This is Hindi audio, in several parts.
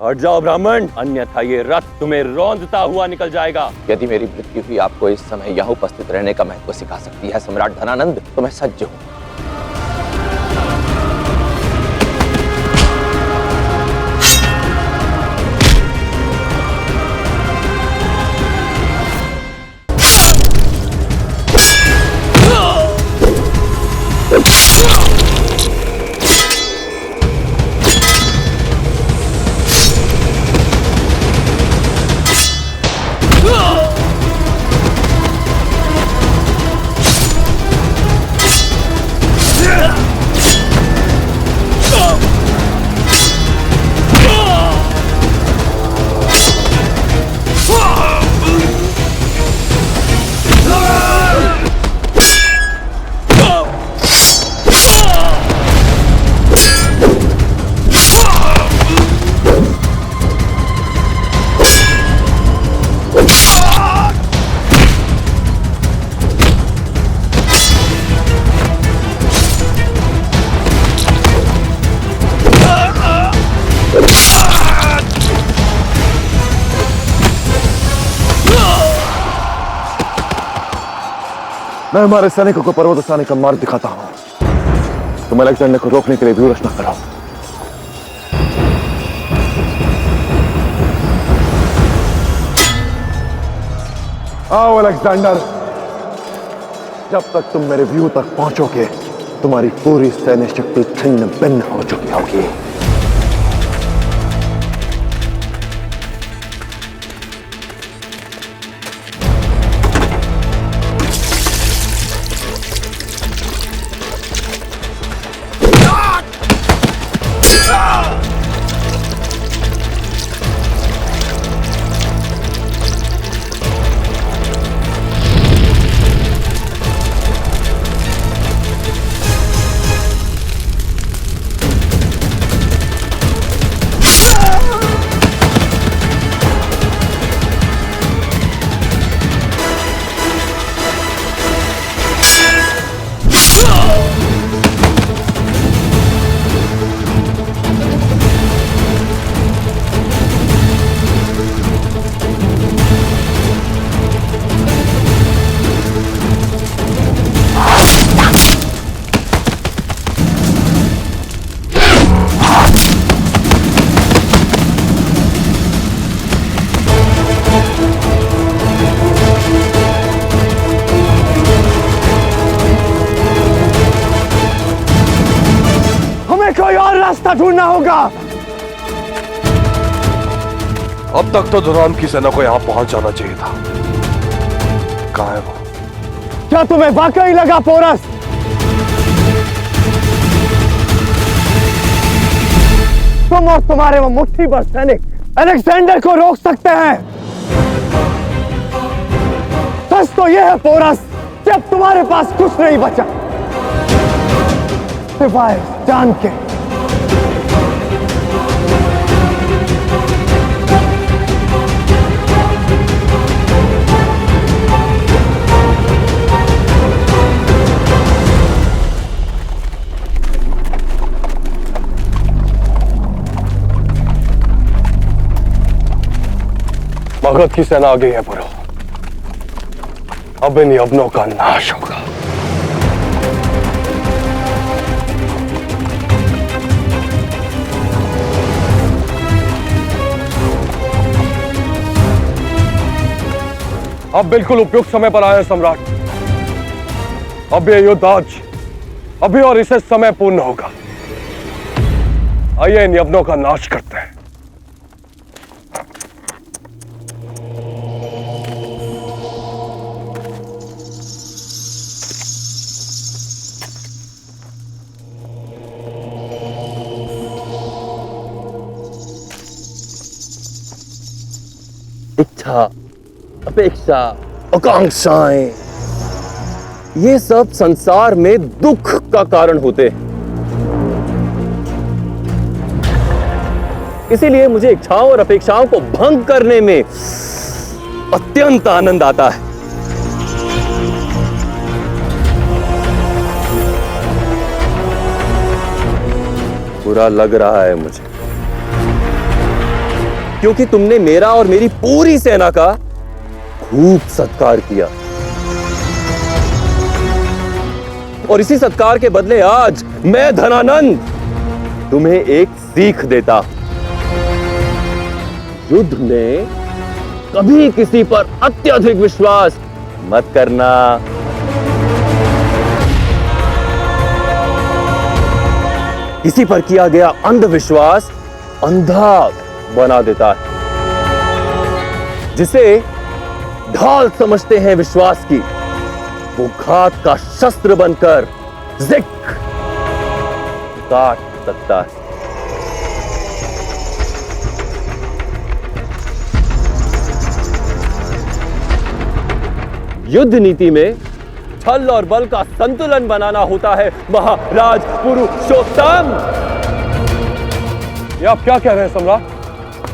हट जाओ ब्राह्मण, अन्यथा ये रथ तुम्हें रौंदता हुआ निकल जाएगा। यदि मेरी मृत्यु भी आपको इस समय यहाँ उपस्थित रहने का महत्व सिखा सकती है सम्राट धनानंद, तो मैं सज्ज हूँ। मैं हमारे सैनिकों को पर्वत उठाने का मार्ग दिखाता हूं। तुम अलेक्जेंडर को रोकने के लिए व्यूह रचना कराओ। आओ अलेक्जेंडर, जब तक तुम मेरे व्यू तक पहुंचोगे तुम्हारी पूरी सैन्य शक्ति छिन्न भिन्न हो चुकी होगी। कोई और रास्ता ढूंढना होगा। अब तक तो दुरान की सेना को यहां पहुंच जाना चाहिए था। कहां है वो? क्या तुम्हें वाकई लगा पोरस तुम और तुम्हारे वो मुट्ठी भर सैनिक अलेक्जेंडर को रोक सकते हैं? सच तो यह है पोरस, जब तुम्हारे पास कुछ नहीं बचा सिवाय जान के। मगध की सेना आ गई है पुरो। अब इन यवनों का नाश होगा। अब बिल्कुल उपयुक्त समय पर आए हैं सम्राट। अब ये युद्ध आज अभी और इसे समय पूर्ण होगा। आइए इन यवनों का नाश करते हैं। इच्छा, अपेक्षा, आकांक्षाएं, ये सब संसार में दुख का कारण होते हैं। इसीलिए मुझे इच्छाओं और अपेक्षाओं को भंग करने में अत्यंत आनंद आता है। बुरा लग रहा है मुझे, क्योंकि तुमने मेरा और मेरी पूरी सेना का खूब सत्कार किया। और इसी सत्कार के बदले आज मैं धनानंद तुम्हें एक सीख देता। युद्ध में कभी किसी पर अत्यधिक विश्वास मत करना। किसी पर किया गया अंधविश्वास अंधा बना देता है। जिसे ढाल समझते हैं विश्वास की, वो घात का शस्त्र बनकर जिक काट सकता है। युद्ध नीति में छल और बल का संतुलन बनाना होता है महाराज पुरुषोत्तम। ये आप क्या कह रहे हैं सम्राट?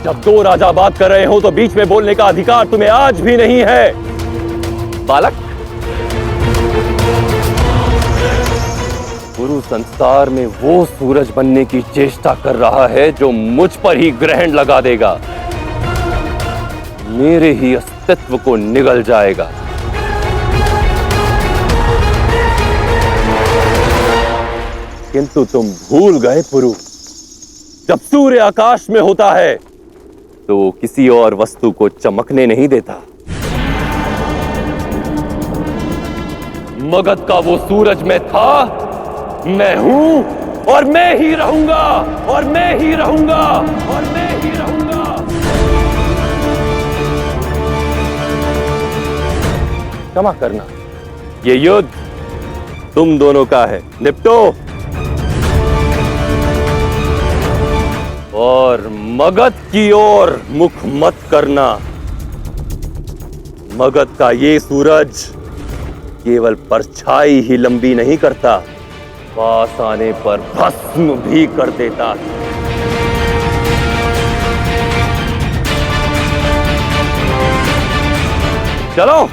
जब दो राजा बात कर रहे हो तो बीच में बोलने का अधिकार तुम्हें आज भी नहीं है। बालक, गुरु संसार में वो सूरज बनने की चेष्टा कर रहा है जो मुझ पर ही ग्रहण लगा देगा, मेरे ही अस्तित्व को निगल जाएगा। किंतु तुम भूल गए पुरु, जब सूर्य आकाश में होता है तो वो किसी और वस्तु को चमकने नहीं देता। मगध का वो सूरज मैं था, मैं हूं और मैं ही रहूंगा, और मैं ही रहूंगा, और मैं ही रहूंगा। क्षमा करना, ये युद्ध तुम दोनों का है, निपटो। और मगध की ओर मुख मत करना। मगध का ये सूरज केवल परछाई ही लंबी नहीं करता, पास आने पर भस्म भी कर देता है। चलो।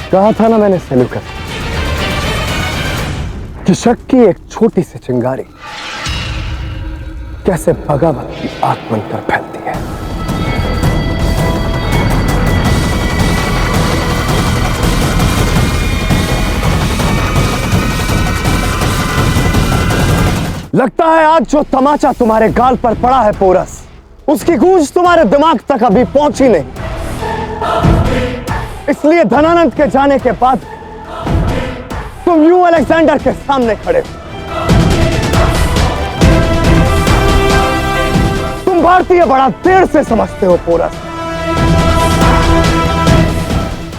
कहा था ना मैंने सेल्यूकस कि शक की एक छोटी सी चिंगारी कैसे बगावत की आग बनकर फैलती है। लगता है आज जो तमाचा तुम्हारे गाल पर पड़ा है पोरस, उसकी गूंज तुम्हारे दिमाग तक अभी पहुंची नहीं। इसलिए धनानंद के जाने के बाद तुम यूं अलेक्जेंडर के सामने खड़े हो। तुम भारतीय बड़ा देर से समझते हो पोरस,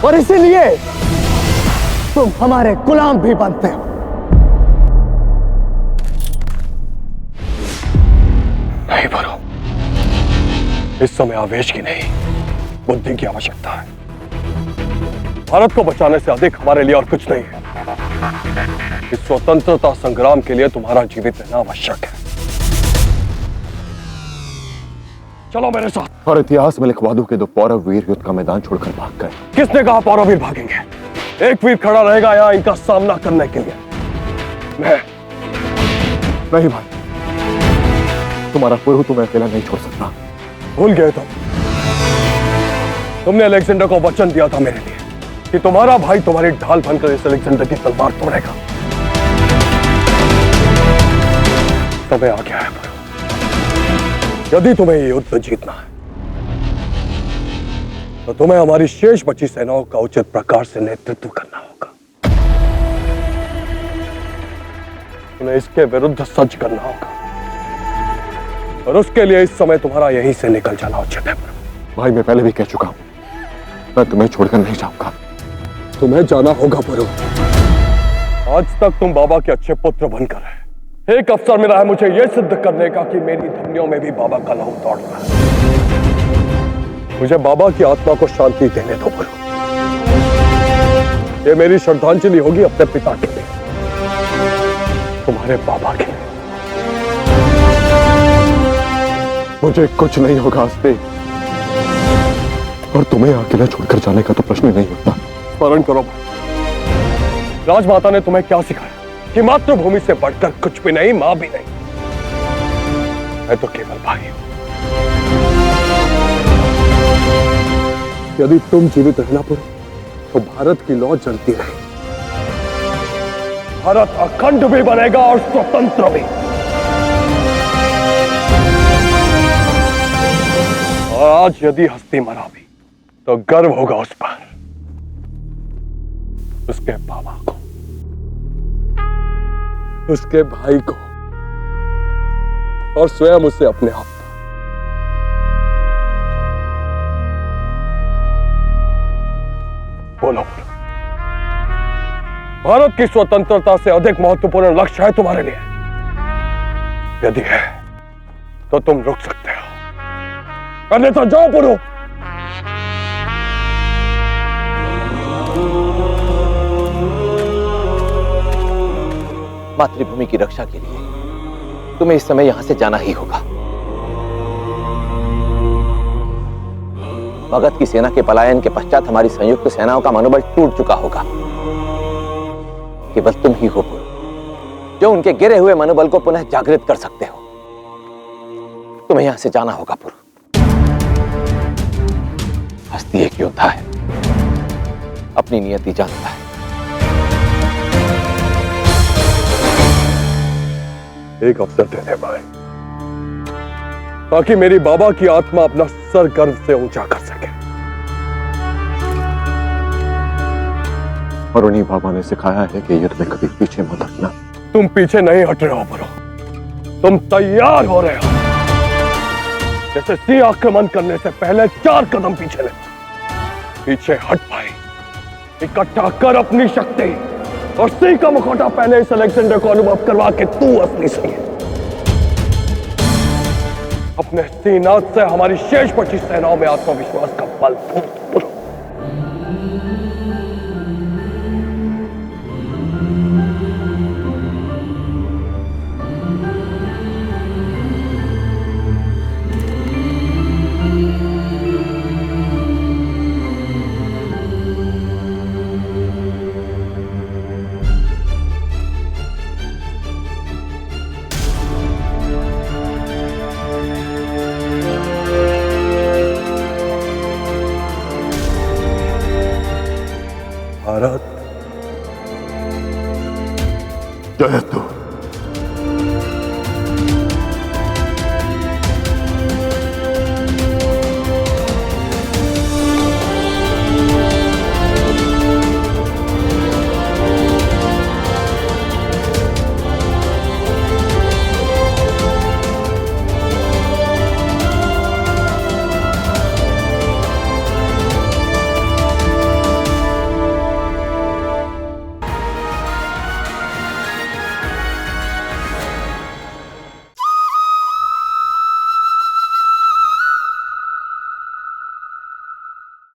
और इसीलिए तुम हमारे गुलाम भी बनते हो। नहीं बरो, इस समय आवेश की नहीं, बुद्धि की आवश्यकता है। भारत को बचाने से अधिक हमारे लिए और कुछ नहीं है। इस स्वतंत्रता संग्राम के लिए तुम्हारा जीवित रहना आवश्यक है। चलो मेरे साथ। और इतिहास में लिखवा दूं कि दो पौरव वीर युद्ध का मैदान छोड़कर भाग गए। किसने कहा पौरव वीर भागेंगे? एक वीर खड़ा रहेगा यहाँ इनका सामना करने के लिए। मैं नहीं भाई, तुम्हारा पुरु तुम्हें अकेला नहीं छोड़ सकता। भूल गए तुमने अलेक्जेंडर को वचन दिया था मेरे लिए कि तुम्हारा भाई तुम्हारी ढाल बनकर इस अलेक्जेंडर की तलवार तोड़ेगा। समय आ गया है पुरु। यदि तुम्हें ये युद्ध जीतना है तो तुम्हें हमारी शेष बची सेनाओं का उचित प्रकार से नेतृत्व करना होगा। तुम्हें इसके विरुद्ध सज्ज करना होगा, और उसके लिए इस समय तुम्हारा यहीं से निकल जाना उचित है। भाई मैं पहले भी कह चुका हूं, मैं तुम्हें छोड़कर नहीं जाऊंगा। तुम्हें जाना होगा पुरु। आज तक तुम बाबा के अच्छे पुत्र बनकर है। एक अवसर मिला है मुझे यह सिद्ध करने का कि मेरी धमनियों में भी बाबा का लहू दौड़ रहा है। मुझे बाबा की आत्मा को शांति देने दो पुरु। ये मेरी श्रद्धांजलि होगी अपने पिता के लिए, तुम्हारे बाबा के लिए। मुझे कुछ नहीं होगा आस्ते, और तुम्हें अकेला छोड़कर जाने का तो प्रश्न नहीं उठता। स्मरण करो भाई। राजमाता ने तुम्हें क्या सिखाया कि मातृभूमि से बढ़कर कुछ भी नहीं, मां भी नहीं। मैं तो केवल भाई हूं। यदि तुम जीवित रहना पुरु, तो भारत की लौ जलती रही। भारत अखंड भी बनेगा और स्वतंत्र भी। और आज यदि हस्ती मरा भी, तो गर्व होगा उस पर, उसके बाबा को, उसके भाई को और स्वयं उसे अपने आप पर। बोलो, भारत की स्वतंत्रता से अधिक महत्वपूर्ण लक्ष्य है तुम्हारे लिए? यदि है तो तुम रुक सकते हो, अन्यथा जाओ पुरु। मातृभूमि की रक्षा के लिए तुम्हें इस समय यहां से जाना ही होगा। भगत की सेना के पलायन के पश्चात हमारी संयुक्त सेनाओं का मनोबल टूट चुका होगा। केवल तुम ही हो पुरु जो उनके गिरे हुए मनोबल को पुनः जागृत कर सकते हो। तुम्हें यहां से जाना होगा पुरु। हस्ती एक योद्धा है, अपनी नियति जानता है। एक अवसर दे दे भाई, ताकि मेरी बाबा की आत्मा अपना सर गर्व से ऊंचा कर सके। और उन्हीं बाबा ने सिखाया है कि युद्ध में कभी पीछे मत हटना। तुम पीछे नहीं हट रहे हो पुरु, तुम तैयार हो रहे हो। जैसे सिंह आक्रमण करने से पहले 4 कदम पीछे ले। पीछे हट भाई, इकट्ठा कर अपनी शक्ति और सिंह का मुखौटा पहले इस अलेक्जेंडर को अनुभव करवा के तू असली सही है। अपने सीनाथ से हमारी शेष बची सेनाओं में आत्मविश्वास का बल फूंक पुरु। भारत जय तू।